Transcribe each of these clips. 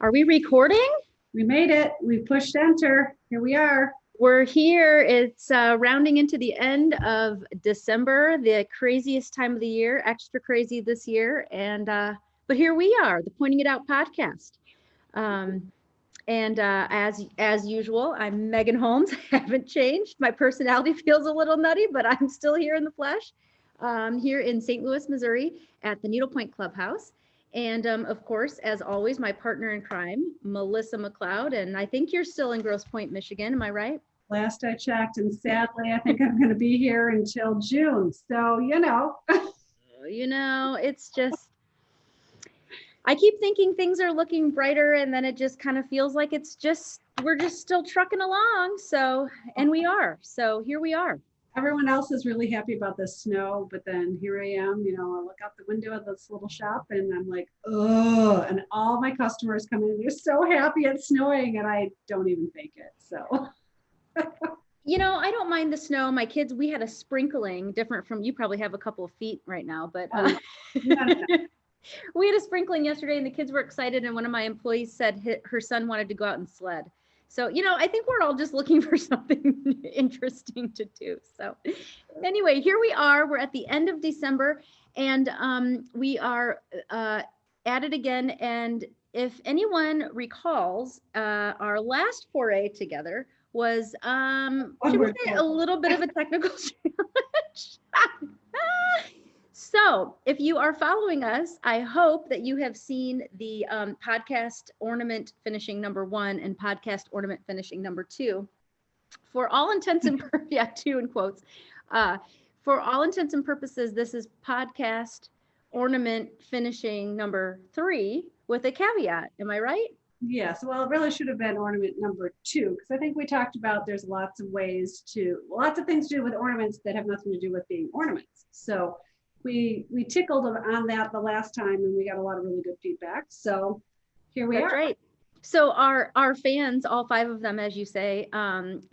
Are we recording? We made it. We pushed enter. Here we are. We're here. It's rounding into the end of December, the craziest time of the year, extra crazy this year. And but here we are, the Pointing It Out podcast. As usual, I'm Megan Holmes. I haven't changed. My personality feels a little nutty, but I'm still here in the flesh, here in St. Louis, Missouri, at the Needlepoint Clubhouse. And of course, as always, my partner in crime, Melissa McLeod. And I think you're still in Grosse Pointe, Michigan. Am I right? Last I checked, and sadly, I think I'm going to be here until June. So, It's just, I keep thinking things are looking brighter, and then it just kind of feels like we're just still trucking along. So, and we are. So here we are. Everyone else is really happy about the snow, but then here I am, I look out the window of this little shop and I'm like, oh, and all my customers come in, they're so happy it's snowing, and I don't even fake it. So, I don't mind the snow. My kids, we had a sprinkling, different from, you probably have a couple of feet right now, but we had a sprinkling yesterday and the kids were excited. And one of my employees said her son wanted to go out and sled. So, I think we're all just looking for something interesting to do. So anyway, here we are. We're at the end of December, and we are at it again. And if anyone recalls, our last foray together was, should we say, a little bit of a technical challenge. So if you are following us, I hope that you have seen the podcast ornament finishing number 1 and podcast ornament finishing number 2. For all intents and purposes, yeah, 2 in quotes. For all intents and purposes, this is podcast ornament finishing number 3 with a caveat. Am I right? Yes. Well, it really should have been ornament number 2, because I think we talked about there's lots of things to do with ornaments that have nothing to do with being ornaments. So we tickled on that the last time, and we got a lot of really good feedback. So here we are. That's right. So our fans, all 5 of them, as you say,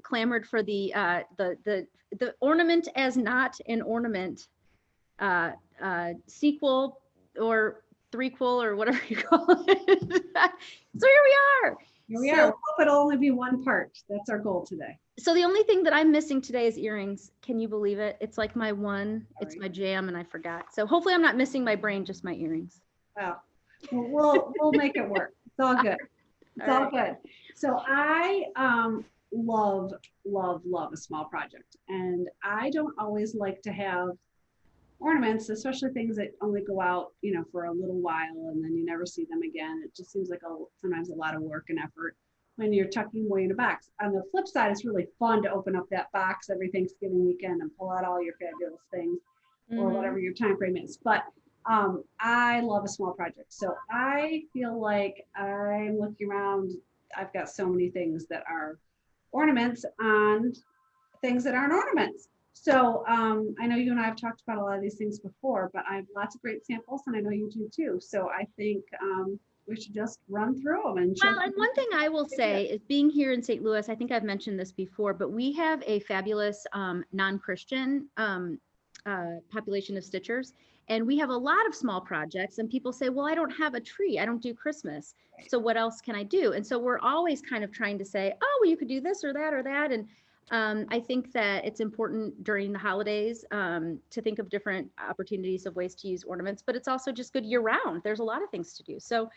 clamored for the ornament as not an ornament sequel or threequel or whatever you call it. So here we are. Here we are. Hope it'll only be one part. That's our goal today. So the only thing that I'm missing today is earrings. Can you believe it? It's like my one. It's my jam, and I forgot. So hopefully I'm not missing my brain, just my earrings. Wow. Well, we'll make it work. It's all good. It's all good. So I love a small project, and I don't always like to have ornaments, especially things that only go out, for a little while and then you never see them again. It just seems like sometimes a lot of work and effort when you're tucking away in a box. On the flip side, it's really fun to open up that box every Thanksgiving weekend and pull out all your fabulous things, or whatever your time frame is. But I love a small project. So I feel like I'm looking around. I've got so many things that are ornaments on things that aren't ornaments. So I know you and I have talked about a lot of these things before, but I have lots of great samples, and I know you do too. So I think we should just run through them. And one thing I will say is, being here in St. Louis, I think I've mentioned this before, but we have a fabulous non-Christian population of stitchers. And we have a lot of small projects, and people say, well, I don't have a tree. I don't do Christmas. So what else can I do? And so we're always kind of trying to say, oh, well, you could do this or that or that. And I think that it's important during the holidays to think of different opportunities of ways to use ornaments, but it's also just good year round. There's a lot of things to do. So,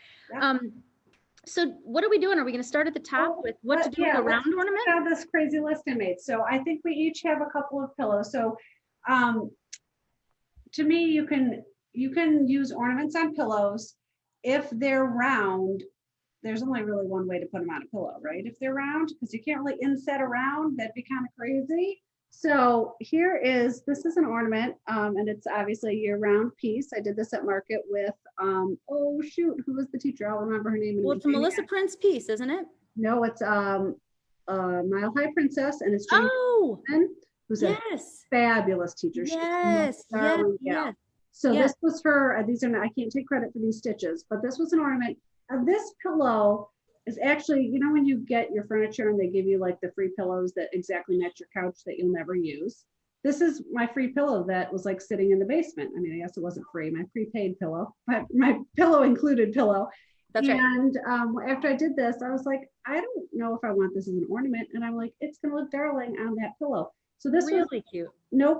so what are we doing? Are we going to start at the top with what to do with a round ornament? I have this crazy list I made. So I think we each have a couple of pillows. So to me, you can use ornaments on pillows. If they're round, there's only really one way to put them on a pillow, right? If they're round, because you can't really inset around, that'd be kind of crazy. So this is an ornament, and it's obviously a year-round piece. I did this at market with, who was the teacher? I'll remember her name. Well, it's a Melissa Prince piece, isn't it? No, it's Mile High Princess, and it's Jane who's a fabulous teacher. Yes. So this was her. I can't take credit for these stitches, but this was an ornament. This pillow is actually, when you get your furniture and they give you like the free pillows that exactly match your couch that you'll never use. This is my free pillow that was like sitting in the basement. I mean, I guess it wasn't free, my prepaid pillow, but my pillow included pillow. That's right. And after I did this, I was like, I don't know if I want this as an ornament. And I'm like, it's going to look darling on that pillow. So this was Really cute. no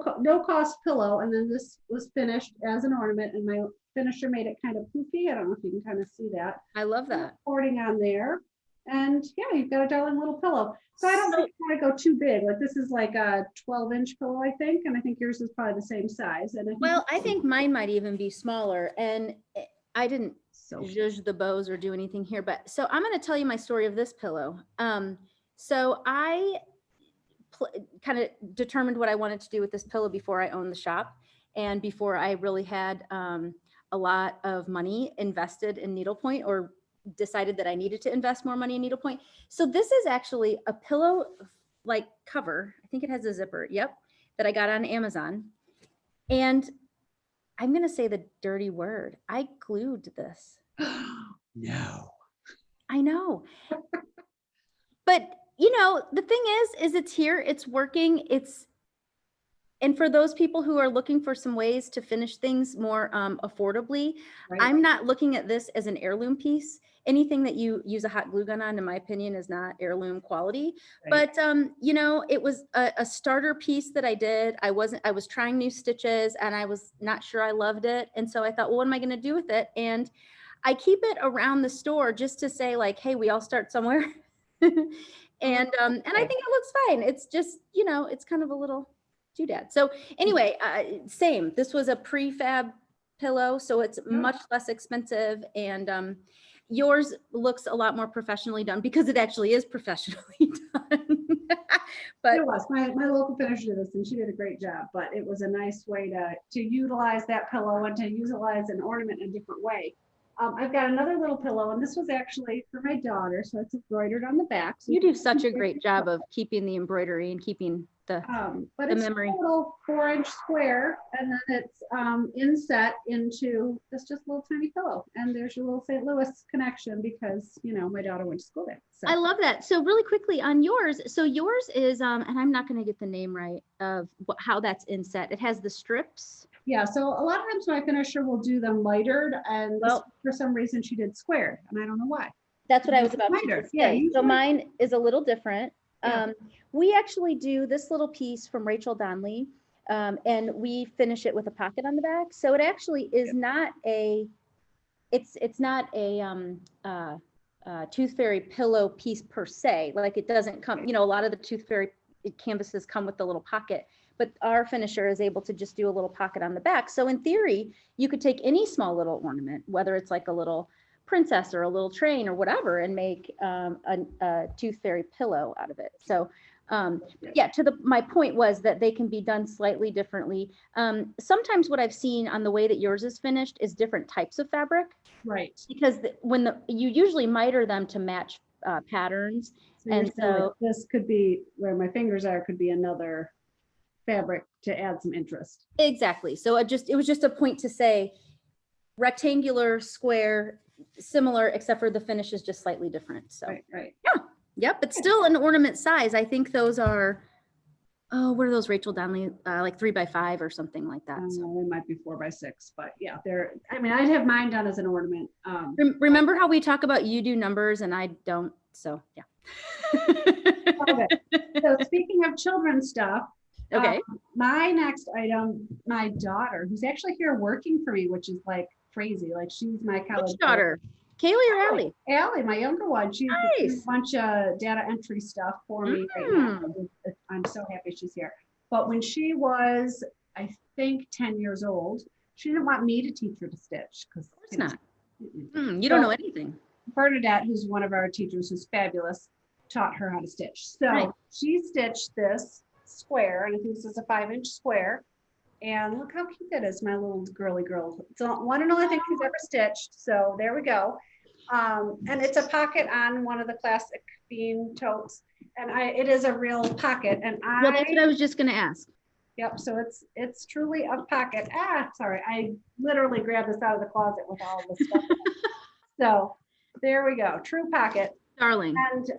cost pillow. And then this was finished as an ornament. And my finisher made it kind of poofy. I don't know if you can kind of see that. I love that. Hoarding on there. And yeah, you've got a darling little pillow. So I don't think you want to go too big. Like this is like a 12-inch pillow, I think. And I think yours is probably the same size. And I think mine might even be smaller. And I didn't so judge the bows or do anything here, but so I'm going to tell you my story of this pillow. So I kind of determined what I wanted to do with this pillow before I owned the shop and before I really had a lot of money invested in needlepoint or decided that I needed to invest more money in needlepoint. So this is actually a pillow like cover. I think it has a zipper. Yep. That I got on Amazon. And I'm going to say the dirty word. I glued this. No. I know. But you know, the thing is it's here, it's working, and for those people who are looking for some ways to finish things more affordably, right. I'm not looking at this as an heirloom piece. Anything that you use a hot glue gun on, in my opinion, is not heirloom quality. Right. But you know, it was a starter piece that I did. I was trying new stitches and I was not sure I loved it. And so I thought, well, what am I going to do with it? And I keep it around the store just to say like, hey, we all start somewhere. And I think it looks fine. It's just, you know, it's kind of a little doodad. So anyway, same. This was a prefab pillow, so it's much less expensive. And yours looks a lot more professionally done because it actually is professionally done. But it was my local finisher did this and she did a great job, but it was a nice way to utilize that pillow and to utilize an ornament in a different way. I've got another little pillow, and this was actually for my daughter, so it's embroidered on the back. So you do such a great job of keeping the embroidery and keeping the but the it's memory. a little 4-inch square, and then it's inset into this just little tiny pillow. And there's your little St. Louis connection because you know my daughter went to school there. So. I love that. So really quickly on yours, so yours is and I'm not going to get the name right of how that's inset. It has the strips. Yeah, so a lot of times my finisher will do them mitered, and for some reason she did squared, and I don't know why. That's what I was about to say. Yeah, so mine is a little different. Yeah. We actually do this little piece from Rachel Donnelly, and we finish it with a pocket on the back. So it actually is not a, it's not a Tooth Fairy pillow piece per se. Like it doesn't come, you know, a lot of the Tooth Fairy canvases come with the little pocket. But our finisher is able to just do a little pocket on the back. So in theory, you could take any small little ornament, whether it's like a little princess or a little train or whatever, and make a Tooth Fairy pillow out of it. So yeah, my point was that they can be done slightly differently. Sometimes what I've seen on the way that yours is finished is different types of fabric. Right. Because you usually miter them to match patterns. And so this could be where my fingers are, could be another fabric to add some interest. Exactly. So it was just a point to say rectangular, square, similar, except for the finish is just slightly different. So right. Yeah. Yep. But still an ornament size. I think those are, what are those Rachel Donnelly, like 3x5 or something like that. So they might be 4x6, but yeah, I'd have mine done as an ornament. Remember how we talk about you do numbers and I don't. So yeah. Okay. So speaking of children's stuff, okay. My next item, my daughter, who's actually here working for me, which is like crazy. Like she's my college Which daughter? Kaylee or Allie? Allie, my younger one. She's doing a bunch of data entry stuff for me right now. I'm so happy she's here. But when she was, I think, 10 years old, she didn't want me to teach her to stitch because of course not. You don't know anything. Bernadette, who's one of our teachers, who's fabulous, taught her how to stitch. So she stitched this square, and I think this is a 5-inch square. And look how cute that is, my little girly girl. It's one and only thing she's ever stitched. So there we go. And it's a pocket on one of the classic bean totes. And it is a real pocket. And well, that's what I was just going to ask. Yep. So it's truly a pocket. Sorry. I literally grabbed this out of the closet with all of this stuff. So there we go. True pocket. Darling. And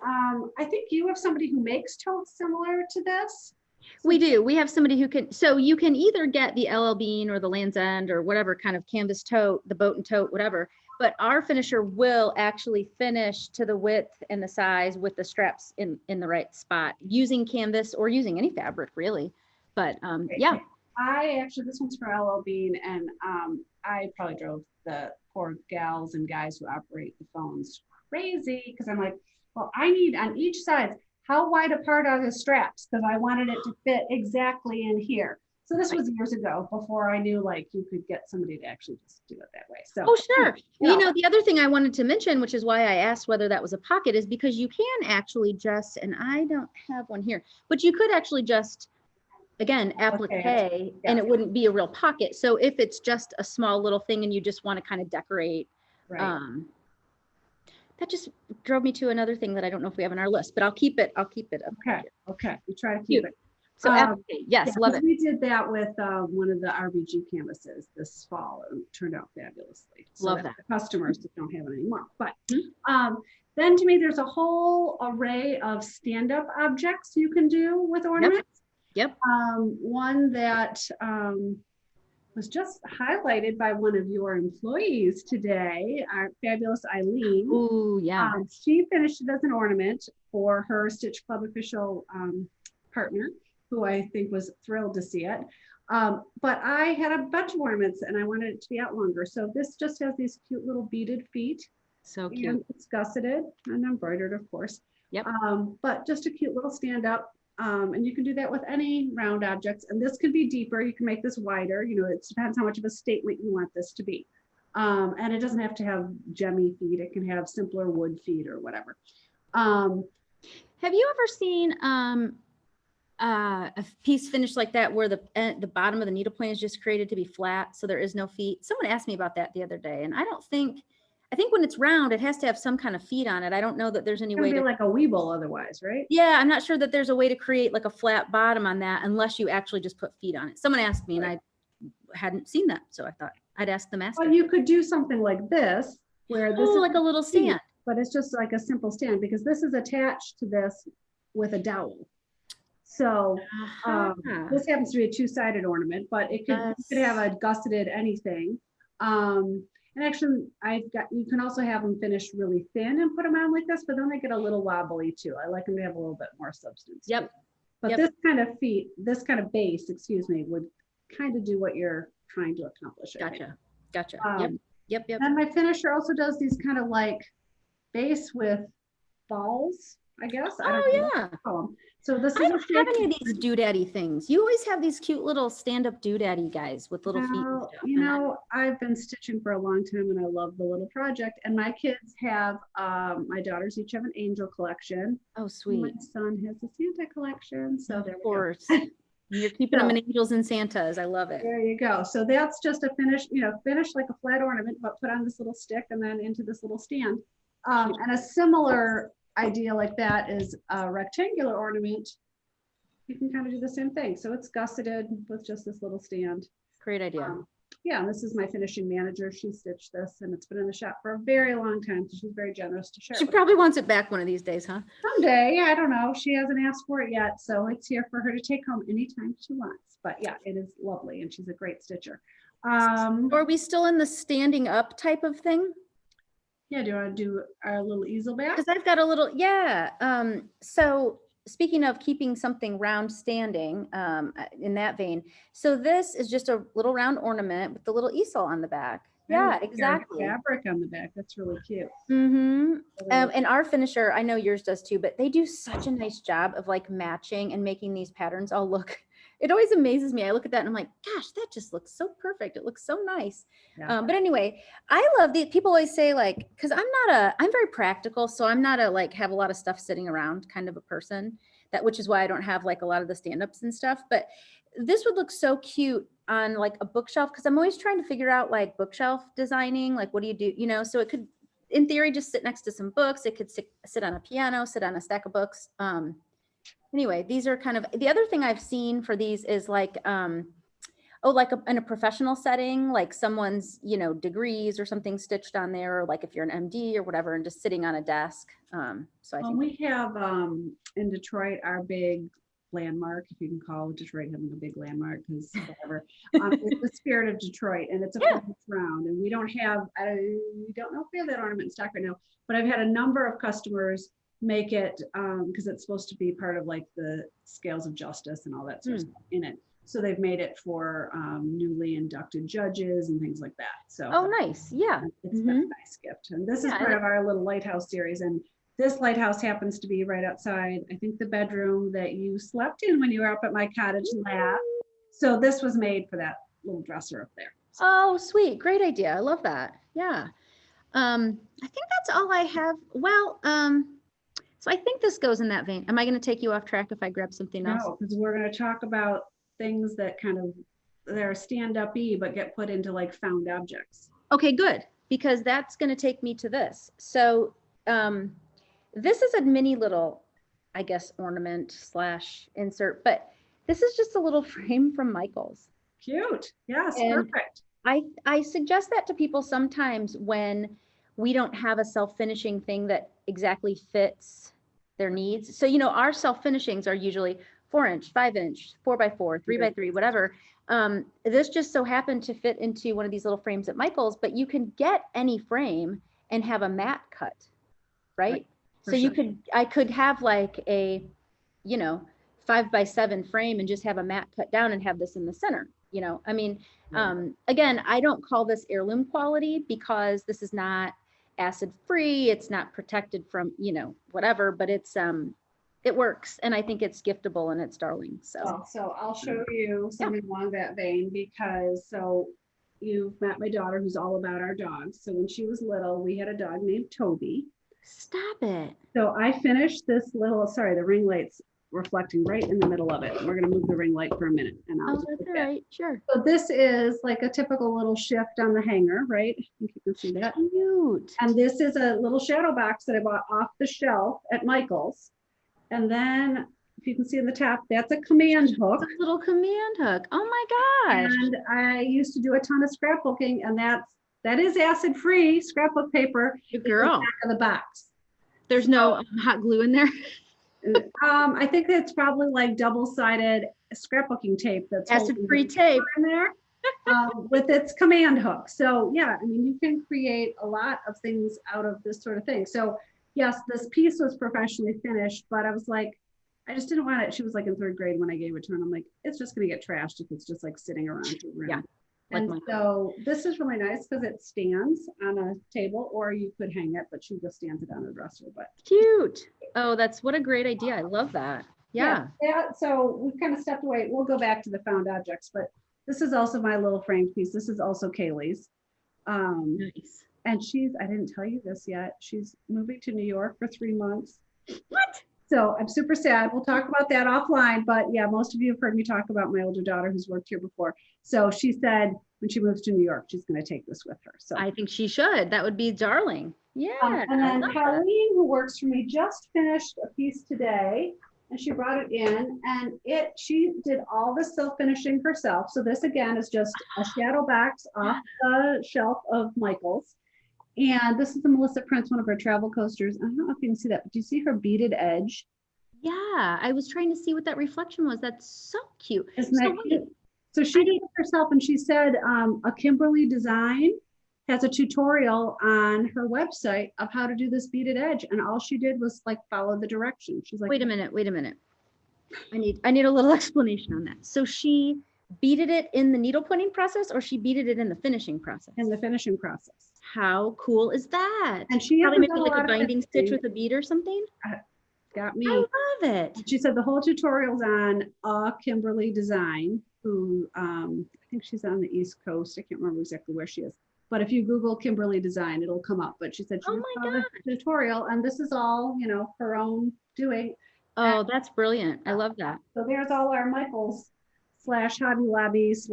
I think you have somebody who makes totes similar to this. We do. We have somebody who can, so you can either get the LL Bean or the Land's End or whatever kind of canvas tote, the boat and tote, whatever. but our finisher will actually finish to the width and the size with the straps in the right spot using canvas or using any fabric really. But yeah. I actually, this one's for LL Bean, and I probably drove the poor gals and guys who operate the phones crazy because I'm like, well, I need on each side, how wide apart are the straps? Because I wanted it to fit exactly in here. So this was years ago before I knew like you could get somebody to actually just do it that way. So Oh, sure. you know, The other thing I wanted to mention, which is why I asked whether that was a pocket, is because you can actually just, and I don't have one here, but you could actually just, again, applique, and it wouldn't be a real pocket. So if it's just a small little thing and you just want to kind of decorate, right. that just drove me to another thing that I don't know if we have on our list, but I'll keep it up Okay. here. Okay. We try to keep it. So applique, yes, Yeah, love it. we did that with one of the RBG canvases this fall and it turned out fabulously. So Love that. The customers that don't have it anymore. But Mhm. then to me, there's a whole array of stand-up objects you can do with ornaments. Yep. One that was just highlighted by one of your employees today, our fabulous Eileen. Ooh, yeah. She finished it as an ornament for her Stitch Club official partner, who I think was thrilled to see it. But I had a bunch of ornaments and I wanted it to be out longer. So this just has these cute little beaded feet. So cute. And it's gusseted and embroidered, of course. Yep. But just a cute little stand up. And you can do that with any round objects. And this can be deeper. You can make this wider. You know, it depends how much of a statement you want this to be. And it doesn't have to have gemmy feet. It can have simpler wood feet or whatever. Have you ever seen a piece finished like that where the bottom of the needle point is just created to be flat, so there is no feet? Someone asked me about that the other day, and I think when it's round, it has to have some kind of feet on it. I don't know that there's any way to, like a Weeble otherwise, right? Yeah, I'm not sure that there's a way to create like a flat bottom on that unless you actually just put feet on it. Someone asked me, and I hadn't seen that, so I thought I'd ask the master. Well, you could do something like this, where this is like a little stand, but it's just like a simple stand because this is attached to this with a dowel. So this happens to be a two-sided ornament, but it could, you could have a gusseted anything. And actually, you can also have them finished really thin and put them on like this, but then they get a little wobbly too. I like them to have a little bit more substance. Yep. But this kind of base, excuse me, would kind of do what you're trying to accomplish. Gotcha. Yep. And my finisher also does these kind of like base with balls, I guess. I don't know. So this I don't have any of these doodaddy things. You always have these cute little stand-up doodaddy guys with little feet and stuff. You know, I've been stitching for a long time and I love the little project. And my kids have, my daughters each have an angel collection. Oh, sweet. My son has a Santa collection. So of course. You're keeping them in angels and Santas. I love it. There you go. So that's just a finish like a flat ornament, but put on this little stick and then into this little stand. And a similar idea like that is a rectangular ornament. You can kind of do the same thing. So it's gusseted with just this little stand. Great idea. Yeah, and this is my finishing manager. She stitched this and it's been in the shop for a very long time. So she's very generous to share. She probably wants it back one of these days, huh? Someday, I don't know. She hasn't asked for it yet. So it's here for her to take home anytime she wants. But yeah, it is lovely and she's a great stitcher. Are we still in the standing up type of thing? Yeah, do you want to do our little easel back? Because I've got a little, so speaking of keeping something round standing, in that vein, so this is just a little round ornament with the little easel on the back. Yeah, exactly. Fabric on the back. That's really cute. Mm-hmm. And our finisher, I know yours does too, but they do such a nice job of like matching and making these patterns all look. It always amazes me. I look at that and I'm like, gosh, that just looks so perfect. It looks so nice. Yeah. But anyway, I love the people always say like, because I'm very practical. So I'm not have a lot of stuff sitting around kind of a person, which is why I don't have like a lot of the stand-ups and stuff. But this would look so cute on like a bookshelf, because I'm always trying to figure out like bookshelf designing, like what do you do, so it could in theory just sit next to some books. It could sit on a piano, sit on a stack of books. Anyway, these are kind of, the other thing I've seen for these is like, in a professional setting, like someone's, degrees or something stitched on there, or like if you're an MD or whatever, and just sitting on a desk. So I think we have in Detroit, our big landmark, if you can call Detroit having a big landmark, because whatever. It's the spirit of Detroit, and it's a focus round. And we don't know if we have that ornament in stock right now, but I've had a number of customers make it because it's supposed to be part of like the scales of justice and all that sort of stuff in it. So they've made it for newly inducted judges and things like that. So Oh, nice. Yeah. it's been a nice gift. And this is part of our little lighthouse series. And this lighthouse happens to be right outside, I think, the bedroom that you slept in when you were up at my cottage lab. So this was made for that little dresser up there. Oh, sweet. Great idea. I love that. Yeah. I think that's all I have. Well, so I think this goes in that vein. Am I going to take you off track if I grab something else? No, because we're going to talk about things that kind of, they're stand-up-y, but get put into like found objects. Okay, good. Because that's going to take me to this. So, this is a mini little, I guess, ornament / insert, but this is just a little frame from Michael's. Cute. Yes, And perfect. I suggest that to people sometimes when we don't have a self-finishing thing that exactly fits their needs. So, our self-finishings are usually 4-inch, 5-inch, 4x4, 3x3, whatever. This just so happened to fit into one of these little frames at Michael's, but you can get any frame and have a mat cut, right? So I could have like a, 5x7 frame and just have a mat cut down and have this in the center. Again, I don't call this heirloom quality because this is not acid free. It's not protected from, whatever, but it works. And I think it's giftable and it's darling. So I'll show you something along that vein because you've met my daughter who's all about our dogs. So when she was little, we had a dog named Toby. Stop it. So I finished this little, sorry, the ring light's reflecting right in the middle of it. We're going to move the ring light for a minute. And that's all right. Sure. So this is like a typical little shift on the hanger, right? I think you can see that. Cute. And this is a little shadow box that I bought off the shelf at Michael's. And then if you can see in the top, that's a command hook. It's a little command hook. Oh my gosh. And I used to do a ton of scrapbooking, and that is acid-free scrapbook paper. Good girl. In the back of the box. There's no hot glue in there. I think it's probably like double-sided scrapbooking tape that's acid-free tape in there with its command hook. So yeah, you can create a lot of things out of this sort of thing. So yes, this piece was professionally finished, but I was like, I just didn't want it. She was like in 3rd grade when I gave it to her, and I'm like, it's just going to get trashed if it's just like sitting around the room. Yeah. And so this is really nice because it stands on a table, or you could hang it, but she just stands it on a dresser. But cute. Oh, what a great idea. I love that. Yeah. So we've kind of stepped away. We'll go back to the found objects, but this is also my little framed piece. This is also Kaylee's. Nice. And I didn't tell you this yet. She's moving to New York for 3 months. What? So I'm super sad. We'll talk about that offline. But yeah, most of you have heard me talk about my older daughter who's worked here before. So she said when she moves to New York, she's going to take this with her. So I think she should. That would be darling. Yeah. And then Colleen, who works for me, just finished a piece today. And she brought it in, and she did all the self-finishing herself. So this again is just a shadow box off the shelf of Michael's. And this is the Melissa Prince, one of her travel coasters. I don't know if you can see that, but do you see her beaded edge? Yeah, I was trying to see what that reflection was. That's so cute. Isn't that cute? So she did it herself, and she said a Kimberly Design has a tutorial on her website of how to do this beaded edge, and all she did was like follow the directions. She's like, wait a minute. I need a little explanation on that. So she beaded it in the needle pointing process, or she beaded it in the finishing process? In the finishing process. How cool is that? And she probably maybe like a binding stitch with a bead or something. Got me. I love it. She said the whole tutorial's on Kimberly Design, who I think she's on the East Coast. I can't remember exactly where she is. But if you Google Kimberly Design, it'll come up. But she said she saw the tutorial, and this is all, her own doing. Oh, that's brilliant. I love that. So there's all our Michael's / Hobby Lobby /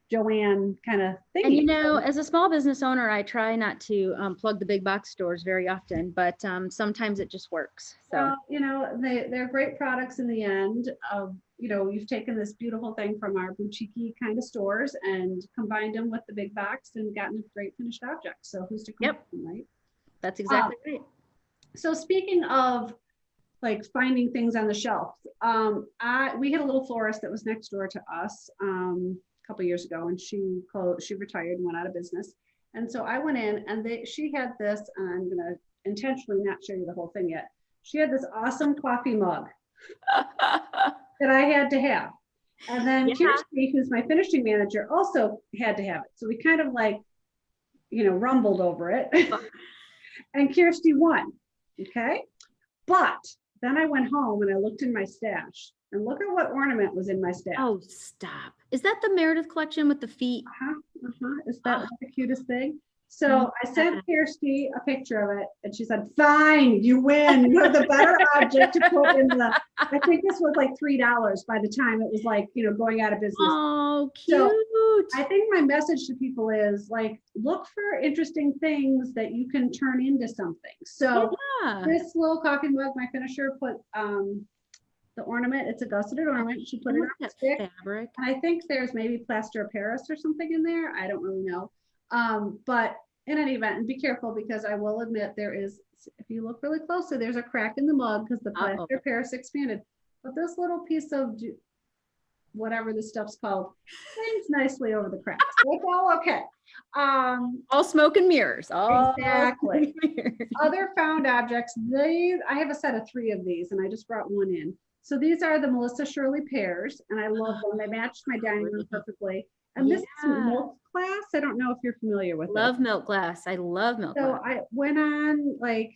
Joanne kind of thing. And as a small business owner, I try not to plug the big box stores very often, but sometimes it just works. So they're great products in the end. You've taken this beautiful thing from our boutique kind of stores and combined them with the big box and gotten a great finished object. So who's to complain, right? That's exactly right. So speaking of like finding things on the shelf. We had a little florist that was next door to us a couple years ago, and she retired and went out of business. And so I went in, and she had this, and I'm gonna intentionally not show you the whole thing yet. She had this awesome coffee mug that I had to have. And then Kirsty, who's my finishing manager, also had to have it. So we kind of like, rumbled over it. And Kirsty won. Okay. But then I went home and I looked in my stash, and look at what ornament was in my stash. Oh, stop. Is that the Meredith collection with the feet? Is that the cutest thing? So I sent Kirsty a picture of it, and she said, fine, you win. You have the better object to put in the, I think this was like $3 by the time it was like, going out of business. Oh, cute. So I think my message to people is like, look for interesting things that you can turn into something. So this little coffee mug, my finisher put the ornament, it's a gusseted ornament. She put it on a stick. Fabric. And I think there's maybe plaster of Paris or something in there. I don't really know. But in any event, and be careful, because I will admit there is, if you look really closely, there's a crack in the mug because the plaster of Paris expanded. But this little piece of whatever this stuff's called hangs nicely over the cracks. So it's all okay. All smoke and mirrors. Exactly. Other found objects. I have a set of 3 of these, and I just brought one in. So these are the Melissa Shirley pears, and I love them. They matched my dining room perfectly. And this is milk glass. I don't know if you're familiar with it. Love milk glass. I love milk glass. So I went on, like,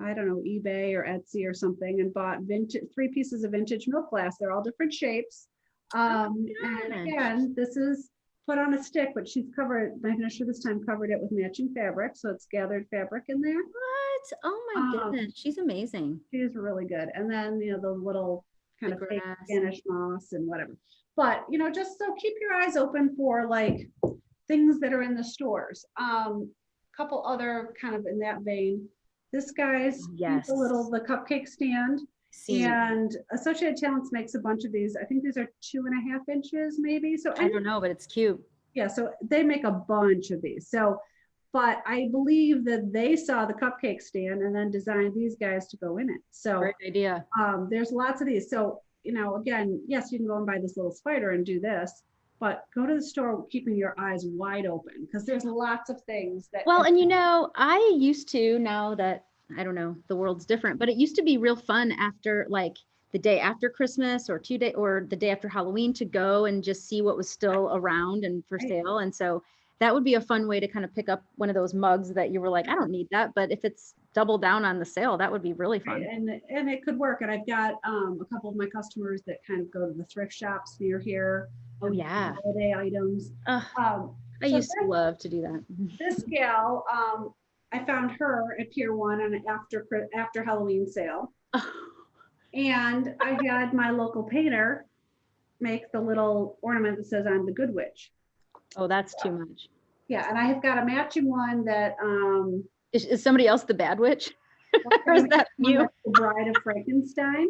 I don't know, eBay or Etsy or something, and bought 3 pieces of vintage milk glass. They're all different shapes. And again, this is put on a stick, but she's covered, my finisher this time covered it with matching fabric. So it's gathered fabric in there. What? Oh my goodness. She's amazing. She is really good. And then, the little kind of fake Spanish moss and whatever. But, just so keep your eyes open for like things that are in the stores. Couple other kind of in that vein. This guy's the cupcake stand. And Associated Talents makes a bunch of these. I think these are 2.5 inches maybe. So I don't know, but it's cute. Yeah, so they make a bunch of these. So, but I believe that they saw the cupcake stand and then designed these guys to go in it. So great idea. There's lots of these. So, again, yes, you can go and buy this little spider and do this, but go to the store keeping your eyes wide open, because there's lots of things that. Well, and I used to, now that I don't know, the world's different, but it used to be real fun after like the day after Christmas or the day after Halloween to go and just see what was still around and for sale. And so that would be a fun way to kind of pick up one of those mugs that you were like, I don't need that, but if it's double down on the sale, that would be really fun. Right. And it could work. And I've got a couple of my customers that kind of go to the thrift shops near here. Oh yeah. Holiday items. I used to love to do that. This gal, I found her at Pier 1 on an after Halloween sale. And I had my local painter make the little ornament that says I'm the Good Witch. Oh, that's too much. Yeah, and I have got a matching one that is somebody else the bad witch? Or is that you? The Bride of Frankenstein.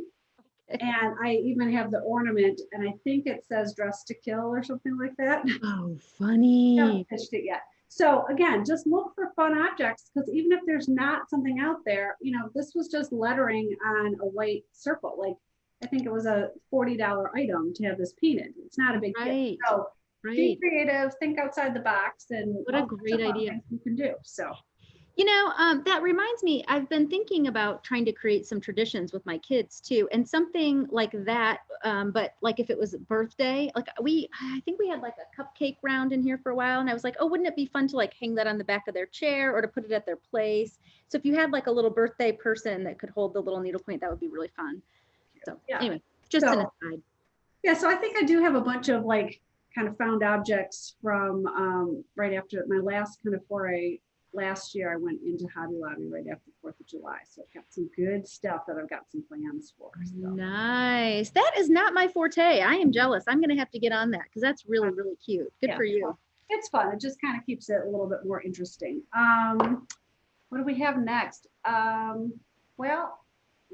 Okay. And I even have the ornament, and I think it says Dress to Kill or something like that. Oh, funny. I haven't pitched it yet. So again, just look for fun objects, because even if there's not something out there, this was just lettering on a white circle. Like, I think it was a $40 item to have this painted. It's not a big deal. So be creative, think outside the box, and what a great idea you can do. So, that reminds me, I've been thinking about trying to create some traditions with my kids too, and something like that. But like if it was a birthday, like I think we had like a cupcake round in here for a while, and I was like, oh, wouldn't it be fun to like hang that on the back of their chair or to put it at their place? So if you had like a little birthday person that could hold the little needlepoint, that would be really fun. So anyway, just an aside. Yeah, so I think I do have a bunch of like kind of found objects from right after my last kind of foray. Last year, I went into Hobby Lobby right after 4th of July. So I've got some good stuff that I've got some plans for. So. Nice. That is not my forte. I am jealous. I'm going to have to get on that because that's really, really cute. Good for you. It's fun. It just kind of keeps it a little bit more interesting. What do we have next? Well,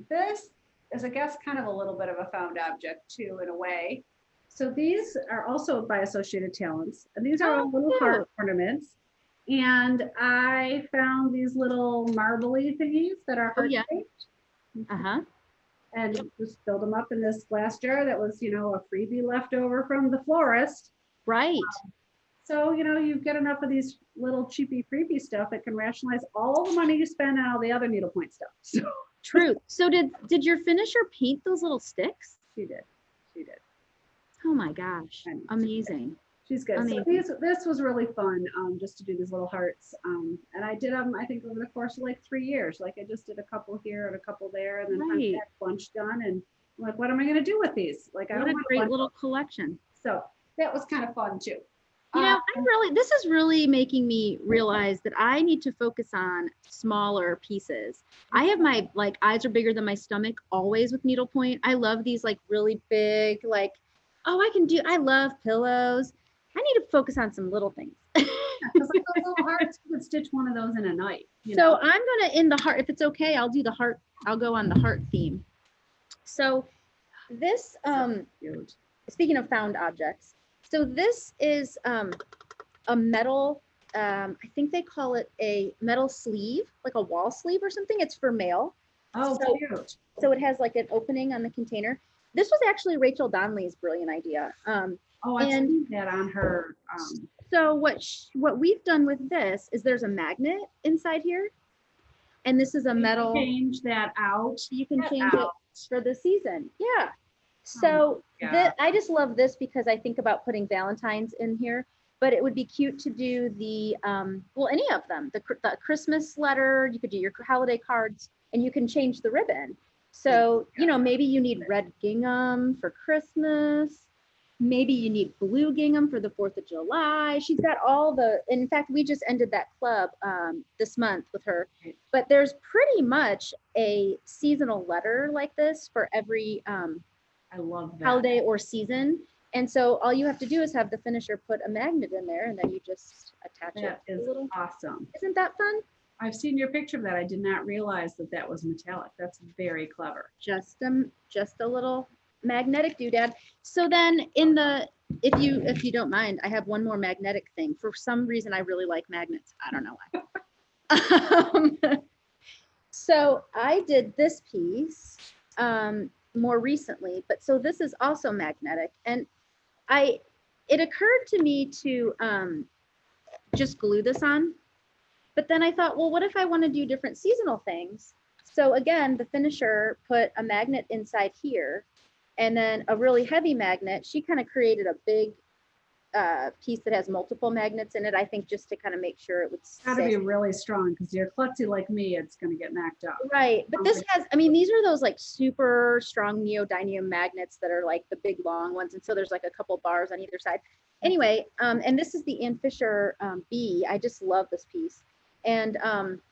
this is, I guess, kind of a little bit of a found object too, in a way. So these are also by Associated Talents. And these are all little heart ornaments. And I found these little marbly thingies that are heart-shaped. and just filled them up in this glass jar that was, you know, a freebie left over from the florist. Right. So, you know, you get enough of these little cheapy freebie stuff that can rationalize all the money you spend on all the other needlepoint stuff. So True. So did your finisher paint those little sticks? she did. She did. Oh my gosh. And Amazing. she's good. So Amazing. this was really fun, just to do these little hearts. And I did them, I think, over the course of like 3 years. Like I just did a couple here and a couple there, and then finally Right. had a bunch done. And I'm like, what am I going to do with these? Like, I What don't a want a great bunch. little collection. So that was kind of fun too. You know, this is really making me realize that I need to focus on smaller pieces. I have my like eyes are bigger than my stomach always with needlepoint. I love these like really big, like, oh, I love pillows. I need to focus on some little things. Because like those little hearts, you could stitch one of those in a night. You So know? I'm gonna in the heart, if it's okay, I'll do the heart, I'll go on the heart theme. So this Cute. speaking of found objects, so this is a metal, I think they call it a metal sleeve, like a wall sleeve or something. It's for mail. Oh, So- cute. So it has like an opening on the container. This was actually Rachel Donnelly's brilliant idea. Oh, I've and- seen that on her. So what we've done with this is there's a magnet inside here. And this is a metal, Change that out. you can Get change it out. for the season. Yeah. So God. I just love this because I think about putting Valentine's in here, but it would be cute to do the, well, any of them, the Christmas letter, you could do your holiday cards, and you can change the ribbon. So, you know, maybe you need red gingham for Christmas. Maybe you need blue gingham for the 4th of July. She's got all in fact, we just ended that club this month with her, but there's pretty much a seasonal letter like this for every I love that. holiday or season. And so all you have to do is have the finisher put a magnet in there, and then you just attach That it. is awesome. Isn't that fun? I've seen your picture of that. I did not realize that that was metallic. That's very clever. Just a little magnetic doodad. So then if you don't mind, I have one more magnetic thing. For some reason, I really like magnets. I don't know why. So I did this piece more recently, but so this is also magnetic, and it occurred to me to just glue this on, but then I thought, well, what if I want to do different seasonal things? So again, the finisher put a magnet inside here, and then a really heavy magnet. She kind of created a big piece that has multiple magnets in it, I think, just to kind of make sure it would Got to stay. be really strong because you're klutzy like me. It's going to get knocked out. Right, but this has, I mean, these are those like super strong neodymium magnets that are like the big long ones, and so there's like a couple bars on either side. Anyway, and this is the Ann Fisher B. I just love this piece, and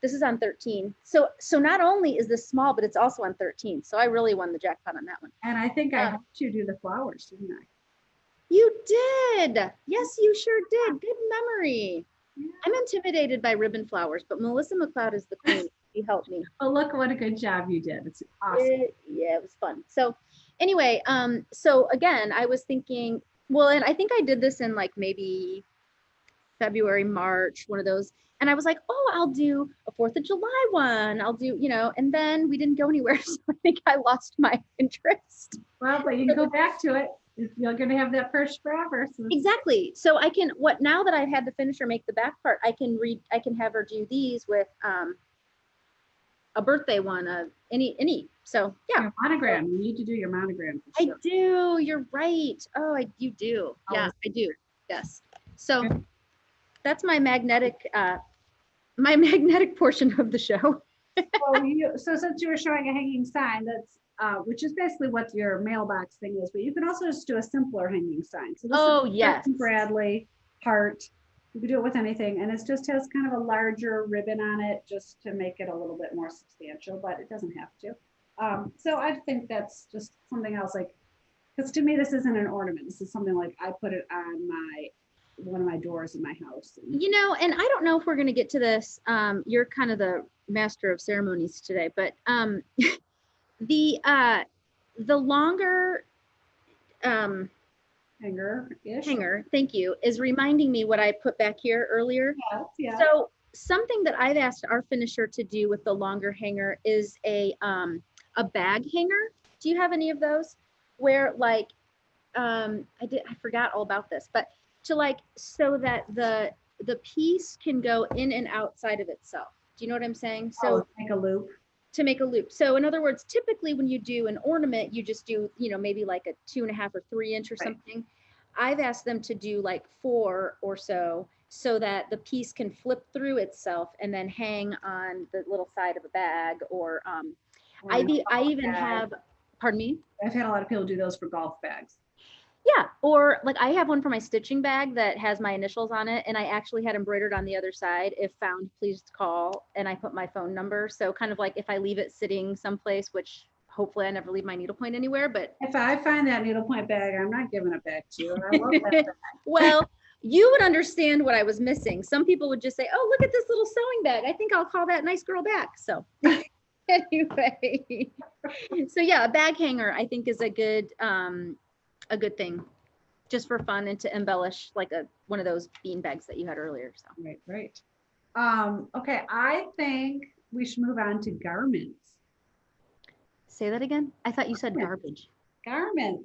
this is on 13. So not only is this small, but it's also on 13. So I really won the jackpot on that one. And I think I helped you do the flowers, didn't I? You did, yes, you sure did. Good memory. Yeah. I'm intimidated by ribbon flowers, but Melissa McLeod is the queen. She helped me. Oh, look what a good job you did. It's awesome. Yeah, it was fun. So anyway, so again, I was thinking, well, and I think I did this in like maybe February, March, one of those. And I was like, oh, I'll do a 4th of July one. I'll do, you know, and then we didn't go anywhere. So I think I lost my interest. Well, but you can go back to it. You're going to have that purse forever. So Exactly. So I can, now that I've had the finisher make the back part, I can have her do these with a birthday one, any. So yeah. your monogram. You need to do your monogram. For I sure. do. You're right. Oh, you do. Yeah, I do. Yes. So that's my magnetic portion of the show. So since you were showing a hanging sign, that's which is basically what your mailbox thing is, but you can also just do a simpler hanging sign. So this is yes. Bradley heart. You can do it with anything, and it just has kind of a larger ribbon on it just to make it a little bit more substantial, but it doesn't have to. So I think that's just something else, like, because to me this isn't an ornament. This is something like I put it on one of my doors in my house. You know, and I don't know if we're going to get to this. You're kind of the master of ceremonies today, but the longer hanger, thank you, is reminding me what I put back here earlier. Yes, yeah. So something that I've asked our finisher to do with the longer hanger is a bag hanger. Do you have any of those where like, I forgot all about this, but to like, so that the piece can go in and outside of itself. Do you know what I'm saying? So make a loop. To make a loop. So in other words, typically when you do an ornament, you just do, maybe like a 2.5 or 3 inch or something. I've asked them to do like 4 or so that the piece can flip through itself and then hang on the little side of a bag. Or I even have, pardon me? I've had a lot of people do those for golf bags. Yeah, or like I have one for my stitching bag that has my initials on it, and I actually had embroidered on the other side, if found, please call, and I put my phone number. So kind of like if I leave it sitting someplace, which hopefully I never leave my needlepoint anywhere, but if I find that needlepoint bag, I'm not giving it back to you. I love that bag. Well, you would understand what I was missing. Some people would just say, oh, look at this little sewing bag. I think I'll call that nice girl back. So anyway, so yeah, a bag hanger I think is a good thing just for fun and to embellish like one of those bean bags that you had earlier. So Right. Okay, I think we should move on to garments. Say that again. I thought you said garbage. Garments.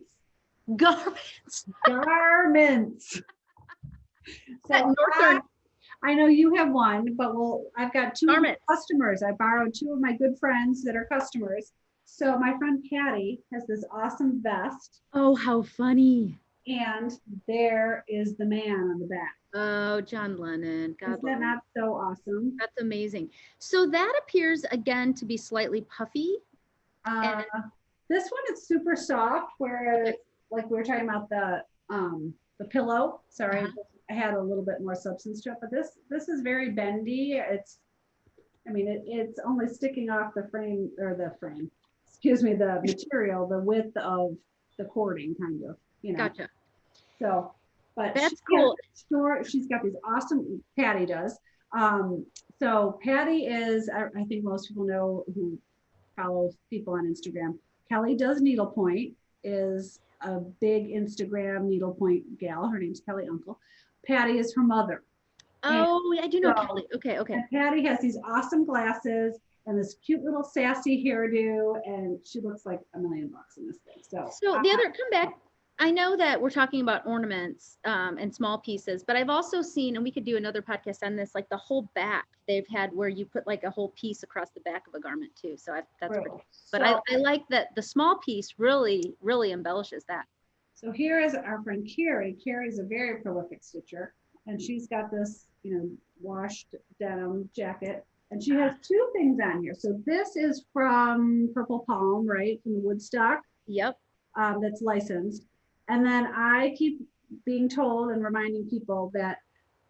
So I know you have one, but I've got 2 customers. I borrowed 2 of my good friends that are customers. So my friend Patty has this awesome vest. Oh, how funny. And there is the man on the back. Oh, John Lennon. God, is that not so awesome? That's amazing. So that appears again to be slightly puffy. This one is super soft, whereas like we were talking about the pillow. Sorry, I had a little bit more substance to it, but this is very bendy. It's only sticking off the frame, excuse me, the material, the width of the cording, kind of. Gotcha. So, but that's cool. She's got these awesome, Patty does. So Patty is, I think most people know who follows people on Instagram. Kelly Does Needlepoint is a big Instagram needlepoint gal. Her name's Kelly Uncle. Patty is her mother. Oh, I do know Kelly. Okay. And Patty has these awesome glasses and this cute little sassy hairdo, and she looks like $1 million in this thing. So the other, come back. I know that we're talking about ornaments and small pieces, but I've also seen, and we could do another podcast on this, like the whole back they've had where you put like a whole piece across the back of a garment too. So that's pretty cool. But I like that the small piece really, really embellishes that. So here is our friend Carrie. Carrie's a very prolific stitcher, and she's got this, washed denim jacket, and she has 2 things on here. So this is from Purple Palm, right? From the Woodstock. Yep. That's licensed. And then I keep being told and reminding people that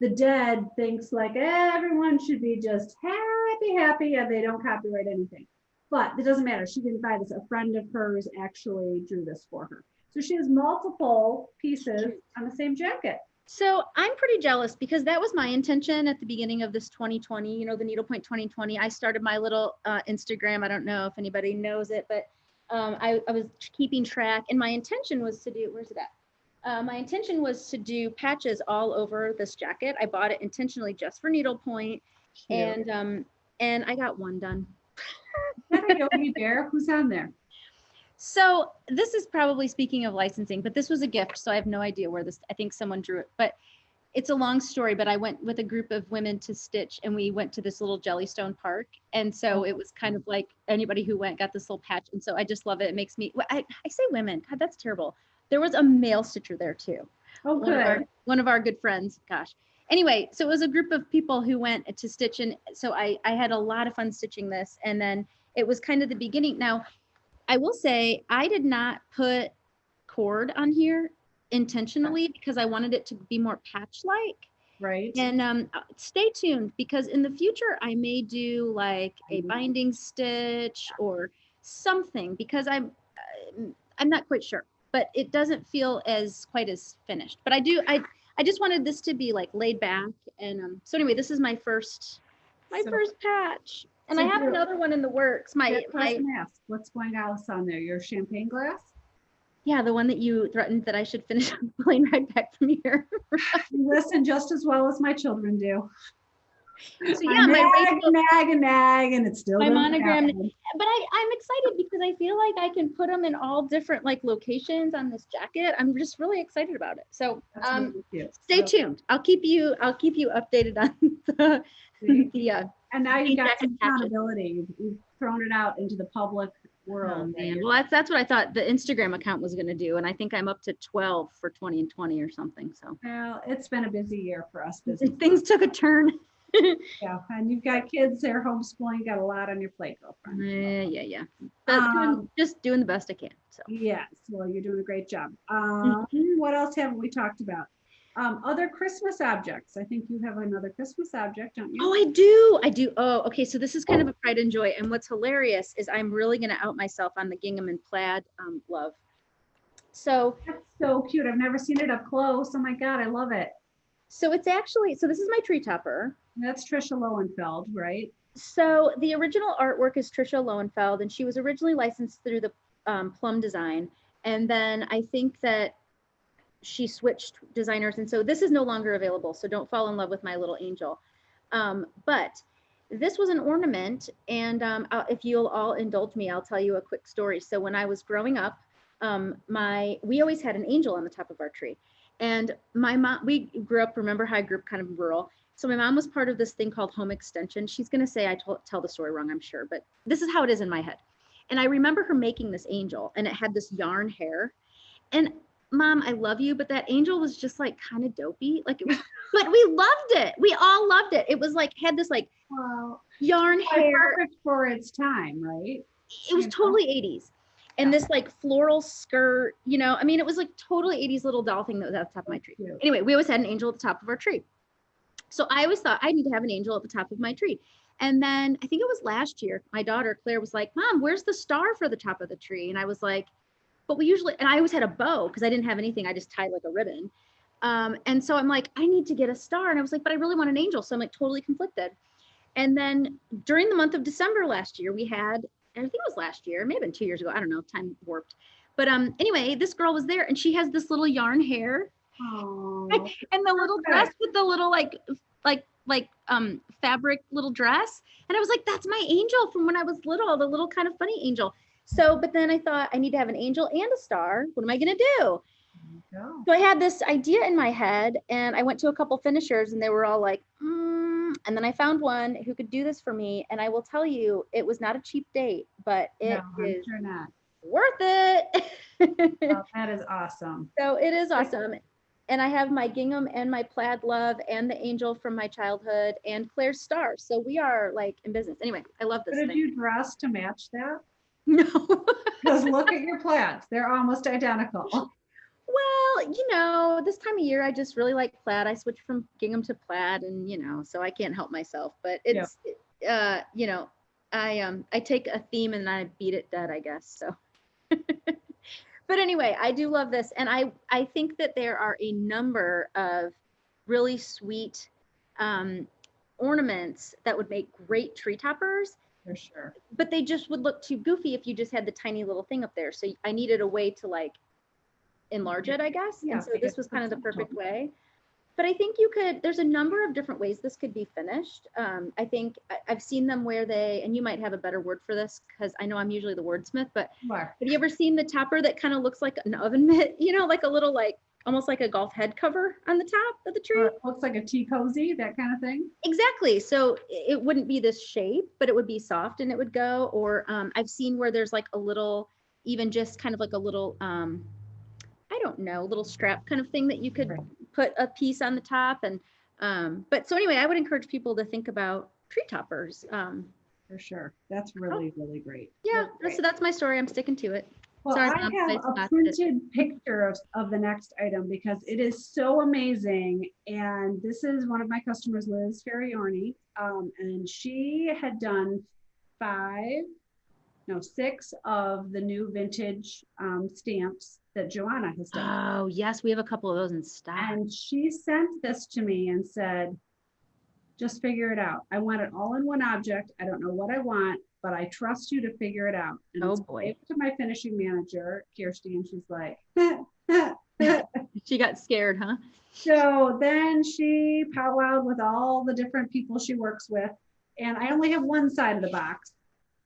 the Dead thinks like everyone should be just happy, and they don't copyright anything. But it doesn't matter. She didn't buy this. A friend of hers actually drew this for her. So she has multiple pieces on the same jacket. So I'm pretty jealous because that was my intention at the beginning of this 2020, the Needlepoint 2020. I started my little Instagram. I don't know if anybody knows it, but I was keeping track, and my intention was to do, where's it at? My intention was to do patches all over this jacket. I bought it intentionally just for needlepoint, and I got one done. Is that a Yogi Bear? Who's on there? So this is probably, speaking of licensing, but this was a gift, so I have no idea where this, I think someone drew it, but it's a long story. But I went with a group of women to stitch, and we went to this little Jellystone park, and so it was kind of like anybody who went got this little patch, and so I just love it. It makes me, I say women, God, that's terrible. There was a male stitcher there too. Oh, good. One of our good friends, gosh. Anyway, so it was a group of people who went to stitch, and so I had a lot of fun stitching this, and then it was kind of the beginning. Now, I will say I did not put cord on here intentionally because I wanted it to be more patch-like. Right. And stay tuned, because in the future I may do like a binding stitch or something, because I'm not quite sure, but it doesn't feel quite as finished. But I just wanted this to be like laid back, and so anyway, this is my first patch. And I have another one in the works. My mask. What's going on there? Your champagne glass? Yeah, the one that you threatened that I should finish on the plane ride back from here. You listen just as well as my children do. So yeah, my nag, and it's still my doesn't monogram, happen. but I'm excited because I feel like I can put them in all different like locations on this jacket. I'm just really excited about it. So That's really cute. stay tuned. I'll keep you updated on the And now you've got some jacket patches. accountability. You've thrown it out into the public world. Oh, man. Well, that's what I thought the Instagram account was going to do, and I think I'm up to 12 for 20 and 20 or something. So Well, it's been a busy year for us. things took a turn. Yeah, and you've got kids, they're homeschooling, you got a lot on your plate, girlfriend. Yeah. But just doing the best I can. So Yes, well, you're doing a great job. Mm-hmm. What else haven't we talked about? Other Christmas objects. I think you have another Christmas object, don't you? Oh, I do. Oh, okay. So this is kind of a pride and joy. And what's hilarious is I'm really going to out myself on the gingham and plaid love. So That's so cute. I've never seen it up close. Oh my God, I love it. so it's actually, so this is my tree topper. That's Trisha Lowenfeld, right? So the original artwork is Trisha Lowenfeld, and she was originally licensed through the Plum Design. And then I think that she switched designers. And so this is no longer available. So don't fall in love with my little angel. But this was an ornament. And if you'll all indulge me, I'll tell you a quick story. So when I was growing up, we always had an angel on the top of our tree. And my mom, we grew up, remember how I grew up kind of rural. So my mom was part of this thing called home extension. She's going to say I tell the story wrong, I'm sure, but this is how it is in my head. And I remember her making this angel, and it had this yarn hair. And Mom, I love you, but that angel was just like kind of dopey. Like it was, but we loved it. We all loved it. It was like, had this like yarn hair. Perfect for its time, right? It was totally 80s. And this like floral skirt, you know, I mean, it was like totally 80s little doll thing that was at the top of my tree. Anyway, we always had an angel at the top of our tree. So I always thought I need to have an angel at the top of my tree. And then I think it was last year, my daughter Claire was like, Mom, where's the star for the top of the tree? And I was like, but we usually, and I always had a bow because I didn't have anything. I just tied like a ribbon. And so I'm like, I need to get a star. And I was like, but I really want an angel. So I'm like totally conflicted. And then during the month of December last year, we had, I think it was last year, maybe 2 years ago. I don't know, time warped. But anyway, this girl was there and she has this little yarn hair. Oh, and the little dress with the little fabric little dress. And I was like, that's my angel from when I was little, the little kind of funny angel. So, but then I thought I need to have an angel and a star. What am I going to do? So I had this idea in my head and I went to a couple finishers and they were all like, and then I found one who could do this for me. And I will tell you, it was not a cheap date, but it is worth it. Oh, that is awesome. So it is awesome. And I have my gingham and my plaid love and the angel from my childhood and Claire's star. So we are like in business. Anyway, I love this Did thing. you dress to match that? No. Because look at your plaids. They're almost identical. Well, you know, this time of year, I just really like plaid. I switched from gingham to plaid and, you know, so I can't help myself, but it's, you know, I take a theme and I beat it dead, I guess. So, but anyway, I do love this. And I think that there are a number of really sweet ornaments that would make great tree toppers. For sure. But they just would look too goofy if you just had the tiny little thing up there. So I needed a way to like enlarge it, I guess. Yeah, and so this was kind of the perfect way. But I think you could, there's a number of different ways this could be finished. I think I've seen them where they, and you might have a better word for this because I know I'm usually the wordsmith, but have you ever seen the topper that kind of looks like an oven mitt, you know, like a little, like almost like a golf head cover on the top of the tree? It looks like a tea cozy, that kind of thing. Exactly. So it wouldn't be this shape, but it would be soft and it would go. Or I've seen where there's like a little, even just kind of like a little, I don't know, little strap kind of thing that you could put a piece on the top. And, but so anyway, I would encourage people to think about tree toppers. For sure. That's really, really great. Yeah. So that's my story. I'm sticking to it. Well, Sorry, I have a printed picture of the next item because it is so amazing. And this is one of my customers, Liz Ferriorni. And she had done 6 of the new vintage stamps that Joanna has done. Oh, yes. We have a couple of those in stock. And she sent this to me and said, just figure it out. I want it all in one object. I don't know what I want, but I trust you to figure it out. And oh boy. to my finishing manager, Kirsty, and she's like, She got scared, huh? So then she powwowed with all the different people she works with. And I only have one side of the box.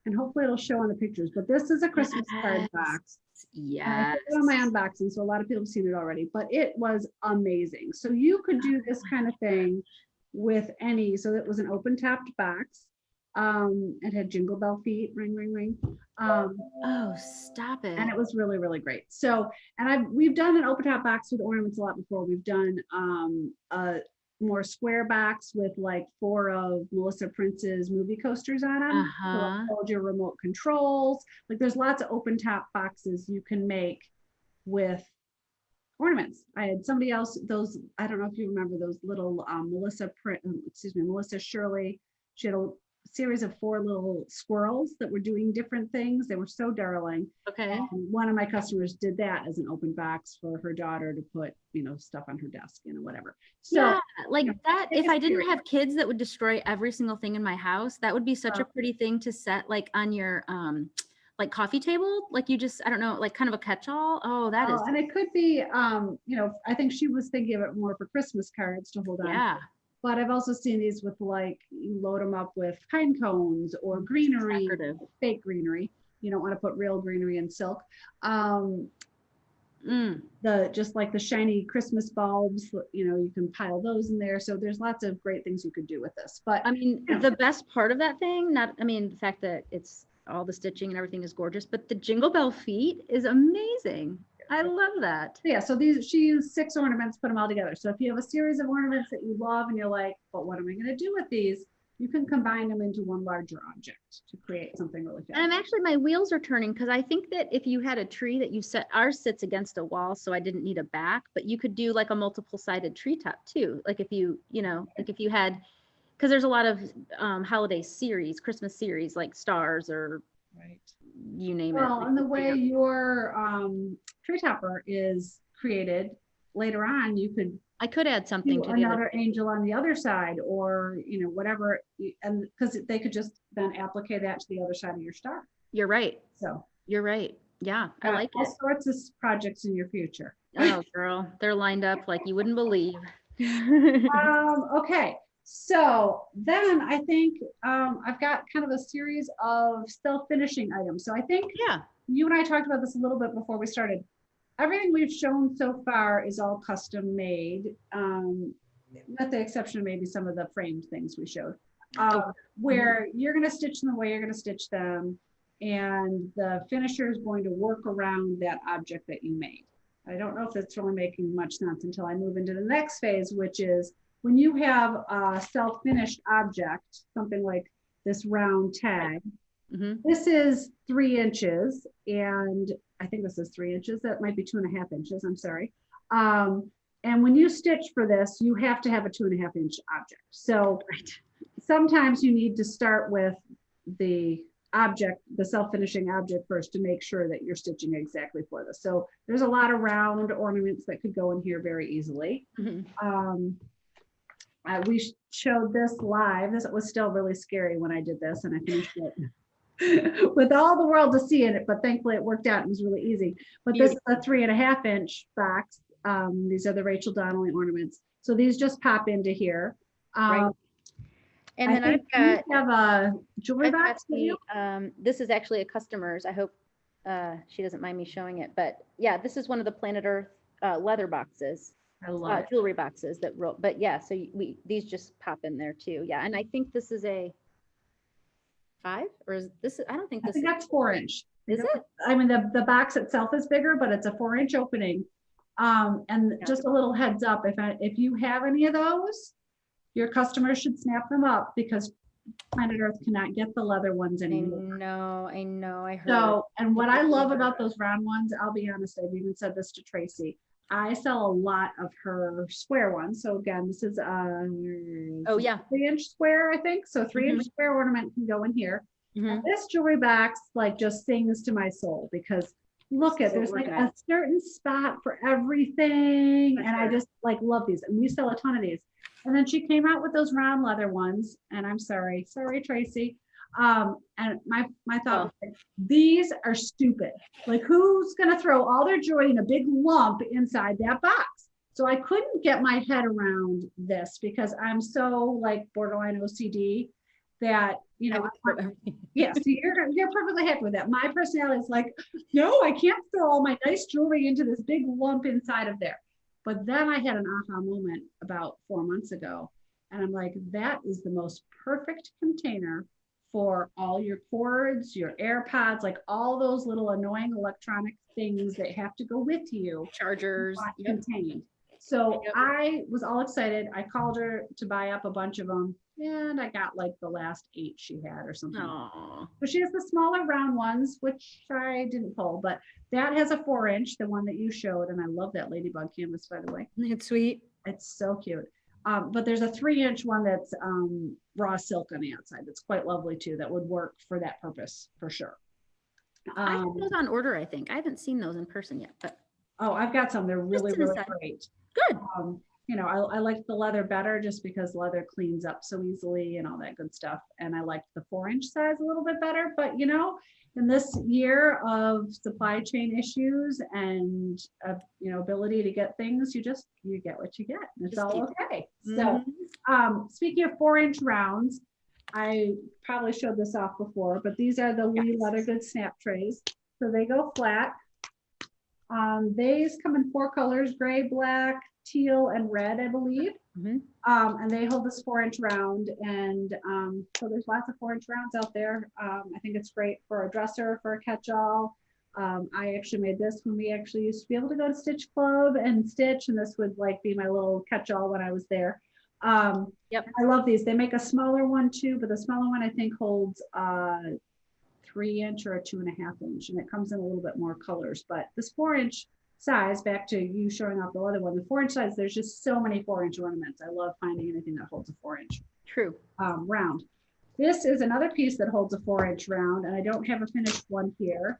And hopefully it'll show on the pictures. But this is a Christmas card box. And I Yes. put it on my unboxing, so a lot of people have seen it already. But it was amazing. So you could do this kind of thing with any. So it was an open-topped box. It had Jingle Bell feet, ring, ring, ring. Oh, stop it. And it was really, really great. So, and we've done an open top box with ornaments a lot before. We've done a more square box with like 4 of Melissa Prince's movie coasters on them. So like hold your remote controls. Like there's lots of open top boxes you can make with ornaments. I had somebody else, those, I don't know if you remember those little Melissa Shirley. She had a series of 4 little squirrels that were doing different things. They were so darling. Okay. And one of my customers did that as an open box for her daughter to put, stuff on her desk, whatever. So yeah, like that, if I didn't serious. have kids that would destroy every single thing in my house, that would be such a pretty thing to set like on your like coffee table. Like you just, I don't know, like kind of a catch-all. Oh, that is. And it could be, I think she was thinking of it more for Christmas cards to hold on. Yeah. But I've also seen these with like, you load them up with pine cones or greenery, Decorative. fake greenery. You don't want to put real greenery in silk. Just like the shiny Christmas bulbs, you can pile those in there. So there's lots of great things you could do with this. But I mean, the best part of that thing, the fact that it's all the stitching and everything is gorgeous, but the Jingle Bell feet is amazing. I love that. Yeah, so she used 6 ornaments, put them all together. So if you have a series of ornaments that you love and you're like, but what am I going to do with these? You can combine them into one larger object to create something really fun. And my wheels are turning because I think that if you had a tree that you set, ours sits against a wall, so I didn't need a back, but you could do like a multiple sided treetop too. Like if you had, because there's a lot of holiday series, Christmas series, like stars or right. You name it. Well, and the way your tree topper is created later on, I could add something to another angel on the other side, or whatever, and because they could just then applicate that to the other side of your star. You're right. So you're right. Yeah, I like all sorts of projects in your future. Oh, girl, they're lined up like you wouldn't believe. Okay. So then I think I've got kind of a series of self-finishing items. So I think you and I talked about this a little bit before we started. Everything we've shown so far is all custom made, with the exception of maybe some of the framed things we showed, where you're going to stitch them the way you're going to stitch them, and the finisher is going to work around that object that you made. I don't know if that's really making much sense until I move into the next phase, which is when you have a self-finished object, something like this round tag. This is 3 inches, and I think this is 3 inches. That might be 2.5 inches. I'm sorry. And when you stitch for this, you have to have a 2.5 inch object. So sometimes you need to start with the object, the self-finishing object first, to make sure that you're stitching exactly for this. So there's a lot of round ornaments that could go in here very easily. We showed this live. This was still really scary when I did this, and I finished it with all the world to see in it, but thankfully it worked out. It was really easy. But this is a 3.5 inch box. These are the Rachel Donnelly ornaments. So these just pop into here. Right. And then I've got a jewelry box. This is actually a customer's. I hope she doesn't mind me showing it, but yeah, this is one of the Planet Earth leather boxes. I love jewelry boxes that roll, but yeah, so these just pop in there too. Yeah, and I think this is a 5, or is this? I don't think this. I think that's 4 inch. Is it? I mean, the box itself is bigger, but it's a 4 inch opening. And just a little heads up, if you have any of those, your customers should snap them up, because Planet Earth cannot get the leather ones anymore. I know. I heard. So, and what I love about those round ones, I'll be honest, I've even said this to Tracy, I sell a lot of her square ones. So again, this is 3 inch square, I think. So 3 inch square ornament can go in here. This jewelry box like just sings to my soul, because look at, there's like a certain spot for everything. And I just like love these, and we sell a ton of these. And then she came out with those round leather ones, and I'm sorry, Tracy. And my thought was like, these are stupid. Like, who's gonna throw all their joy in a big lump inside that box? So I couldn't get my head around this because I'm so like borderline OCD that, you know, yeah, so you're perfectly happy with that. My personality is like, no, I can't throw all my nice jewelry into this big lump inside of there. But then I had an aha moment about 4 months ago. And I'm like, that is the most perfect container for all your cords, your AirPods, like all those little annoying electronic things that have to go with you. Chargers. Contained. So I was all excited. I called her to buy up a bunch of them, and I got like the last 8 she had or something. Aww. So she has the smaller round ones, which I didn't pull, but that has a 4-inch, the one that you showed, and I love that ladybug canvas, by the way. It's sweet. It's so cute. But there's a 3-inch one that's raw silk on the outside. That's quite lovely too. That would work for that purpose for sure. I have those on order, I think. I haven't seen those in person yet, but. Oh, I've got some. They're really, really great. Good. You know, I like the leather better just because leather cleans up so easily and all that good stuff. And I liked the 4-inch size a little bit better. But, you know, in this year of supply chain issues and, you know, ability to get things, you get what you get. It's all okay. So speaking of 4-inch rounds, I probably showed this off before, but these are the Lee Leather Goods snap trays. So they go flat. These come in 4 colors, gray, black, teal, and red, I believe. And they hold this 4-inch round. And so there's lots of 4-inch rounds out there. I think it's great for a dresser, for a catch-all. I actually made this when we actually used to be able to go to Stitch Club and stitch, and this would like be my little catch-all when I was there. I love these. They make a smaller one too, but the smaller one I think holds 3-inch or a 2.5-inch, and it comes in a little bit more colors. But this 4-inch size, back to you showing off the other one, the 4-inch size, there's just so many 4-inch ornaments. I love finding anything that holds a 4-inch round. This is another piece that holds a 4-inch round, and I don't have a finished one here.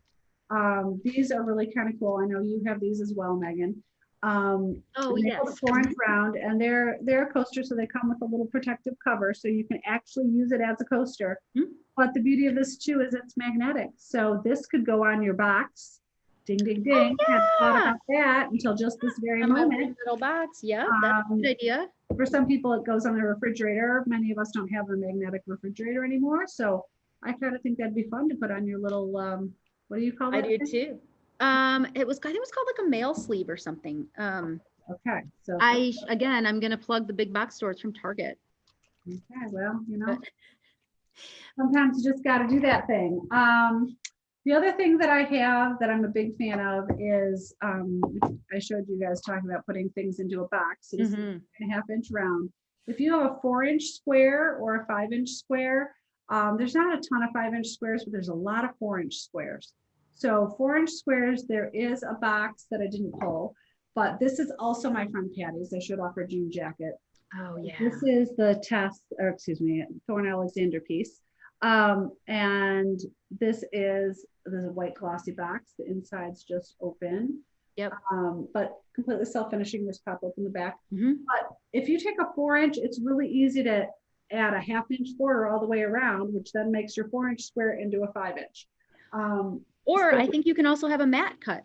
These are really kind of cool. I know you have these as well, Megan. They hold a 4-inch round, and they're a coaster, so they come with a little protective cover, so you can actually use it as a coaster. But the beauty of this too is it's magnetic, so this could go on your box. Ding, ding, ding. Hadn't thought about that until just this very moment. Little box, that's a good idea. For some people, it goes on the refrigerator. Many of us don't have a magnetic refrigerator anymore, so I kind of think that'd be fun to put on your little what do you call that? I do too. It was called like a mail sleeve or something. Okay, so I'm gonna plug the big box stores from Target. Okay, well, you know, sometimes you just got to do that thing. The other thing that I have that I'm a big fan of is I showed you guys talking about putting things into a box. So this is a 3.5-inch round. If you have a 4-inch square or a 5-inch square, there's not a ton of 5-inch squares, but there's a lot of 4-inch squares. So 4-inch squares, there is a box that I didn't pull, but this is also my friend Patty's. I showed off her jean jacket. Oh yeah. This is the Thorn Alexander piece. And this is the white glossy box. The inside's just open. Yep. But completely self-finishing. There's pop open the back. But if you take a 4-inch, it's really easy to add a 1/2-inch border all the way around, which then makes your 4-inch square into a 5-inch. Or I think you can also have a mat cut.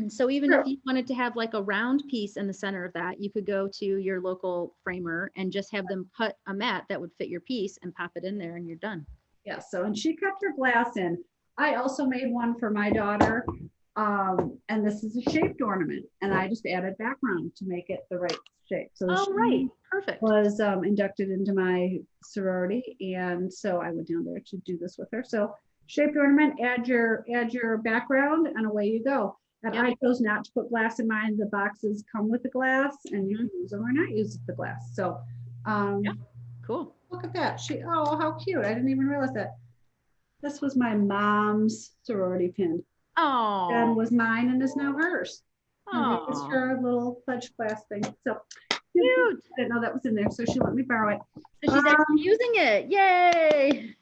So even if you wanted to have like a round piece in the center of that, you could go to your local framer and just have them cut a mat that would fit your piece and pop it in there and you're done. Yeah, so, and she kept her glass in. I also made one for my daughter, and this is a shaped ornament, and I just added background to make it the right shape. So perfect. Was inducted into my sorority, and so I went down there to do this with her. So shaped ornament, add your background, and away you go. And I chose not to put glass in mine. The boxes come with the glass, and you can use them or not use the glass. So, cool. Look at that. Oh, how cute. I didn't even realize that. This was my mom's sorority pin. Oh. And was mine and is now hers. Oh. It's her little pledge class thing. So cute. I didn't know that was in there, so she let me borrow it. So she's actually using it. Yay.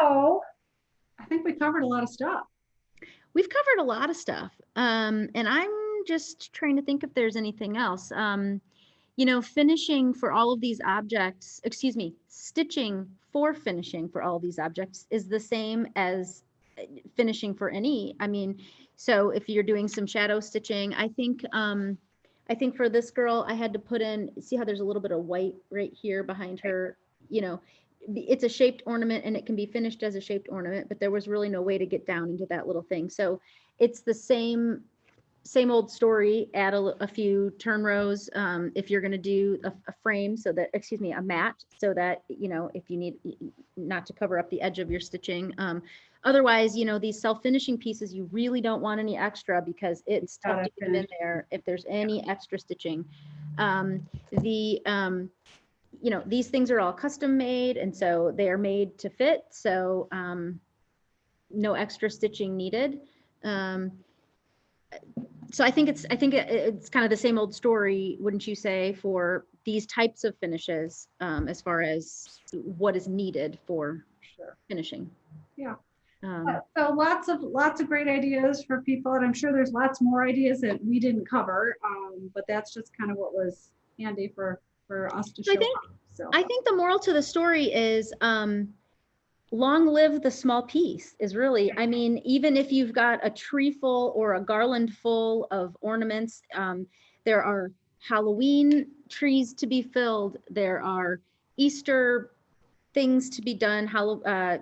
So I think we covered a lot of stuff. We've covered a lot of stuff. And I'm just trying to think if there's anything else. You know, finishing for all of these objects, stitching for finishing for all of these objects is the same as finishing for any. I mean, so if you're doing some shadow stitching, I think I think for this girl, I had to put in, see how there's a little bit of white right here behind her, you know, it's a shaped ornament and it can be finished as a shaped ornament, but there was really no way to get down into that little thing. So it's the same old story, add a few turn rows if you're going to do a frame, so that, excuse me, a mat, so that, you know, if you need not to cover up the edge of your stitching. Otherwise, you know, these self-finishing pieces, you really don't want any extra because it's tough to get them in there if there's any extra stitching. You know, these things are all custom made, and so they are made to fit. So no extra stitching needed. So I think it's kind of the same old story, wouldn't you say, for these types of finishes, as far as what is needed for finishing. Yeah. So lots of great ideas for people, and I'm sure there's lots more ideas that we didn't cover, but that's just kind of what was handy for us to show. I think the moral to the story is long live the small piece is really, I mean, even if you've got a tree full or a garland full of ornaments, there are Halloween trees to be filled. There are Easter things to be done,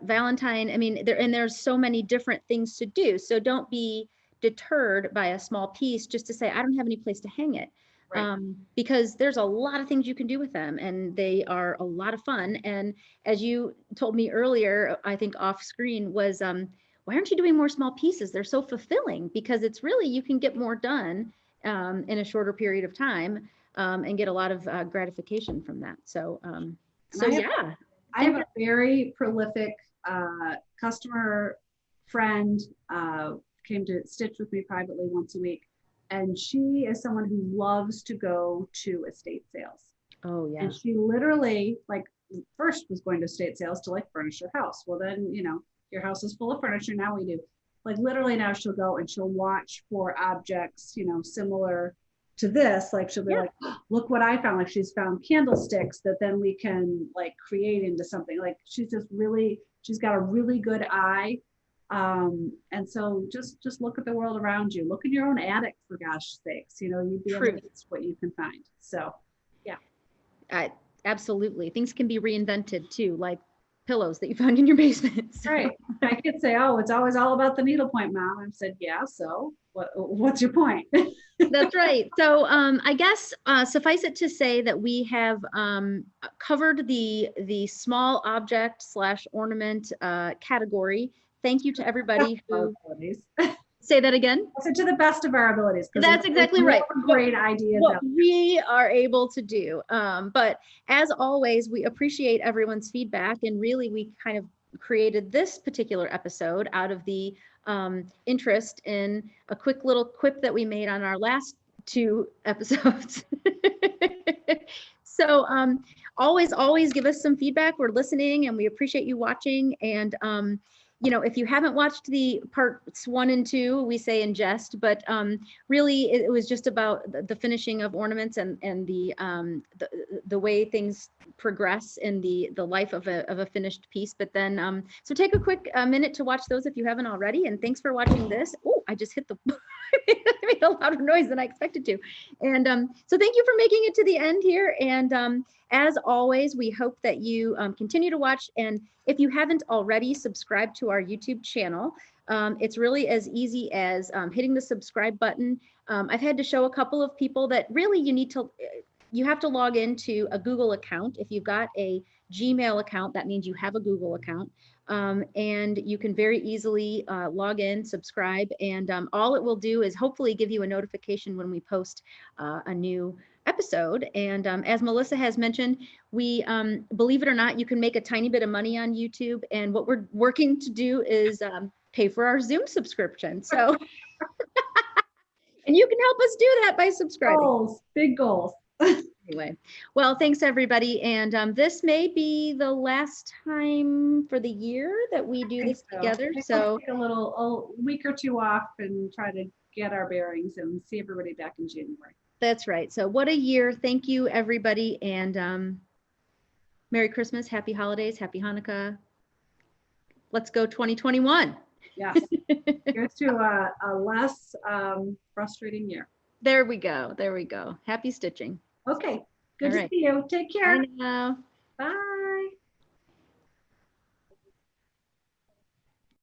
Valentine. I mean, there's so many different things to do. So don't be deterred by a small piece just to say, I don't have any place to hang it. Right. Because there's a lot of things you can do with them, and they are a lot of fun. And as you told me earlier, I think off screen, was why aren't you doing more small pieces? They're so fulfilling, because it's really, you can get more done in a shorter period of time and get a lot of gratification from that. So, yeah. I have a very prolific customer friend, came to stitch with me privately once a week. And she is someone who loves to go to estate sales. Oh, yeah. And she literally, like, first was going to estate sales to like furnish her house. Well, then, you know, your house is full of furniture. Now we do. Like, literally now she'll go and she'll watch for objects, you know, similar to this. Like, she'll be like, oh, look what I found. Like, she's found candlesticks that then we can like create into something. Like, she's just really, she's got a really good eye. And so just look at the world around you. Look in your own attic, for gosh sakes, you know, you'd be amazed what you can find. So, yeah. Absolutely. Things can be reinvented too, like pillows that you found in your basement. So. Right. I could say, oh, it's always all about the needlepoint, Mom. I've said, yeah, so what's your point? That's right. So I guess suffice it to say that we have covered the small object / ornament category. Thank you to everybody who say that again. So to the best of our abilities. That's exactly right. Great ideas. What we are able to do. But as always, we appreciate everyone's feedback, and really we kind of created this particular episode out of the interest in a quick little quip that we made on our last 2 episodes. So always give us some feedback. We're listening and we appreciate you watching. And you know, if you haven't watched the parts 1 and 2, we say in jest, but really it was just about the finishing of ornaments and the way things progress in the life of a finished piece. But then, so take a quick minute to watch those if you haven't already. And thanks for watching this. Oh, I just hit the, I made a louder noise than I expected to. And so thank you for making it to the end here. And as always, we hope that you continue to watch. And if you haven't already, subscribe to our YouTube channel. It's really as easy as hitting the subscribe button. I've had to show a couple of people that really you have to log into a Google account. If you've got a Gmail account, that means you have a Google account. And you can very easily log in, subscribe, and all it will do is hopefully give you a notification when we post a new episode. And as Melissa has mentioned, we, believe it or not, you can make a tiny bit of money on YouTube. And what we're working to do is pay for our Zoom subscription. So, and you can help us do that by subscribing. Goals, big goals. Anyway, well, thanks everybody. And this may be the last time for the year that we do this together. So take a week or 2 off and try to get our bearings and see everybody back in January. That's right. So what a year. Thank you, everybody. And Merry Christmas, Happy Holidays, Happy Hanukkah. Let's go 2021. Yes. Here's to a less frustrating year. There we go. There we go. Happy stitching. Okay, good All to right. see you. Take care. Bye now. Bye.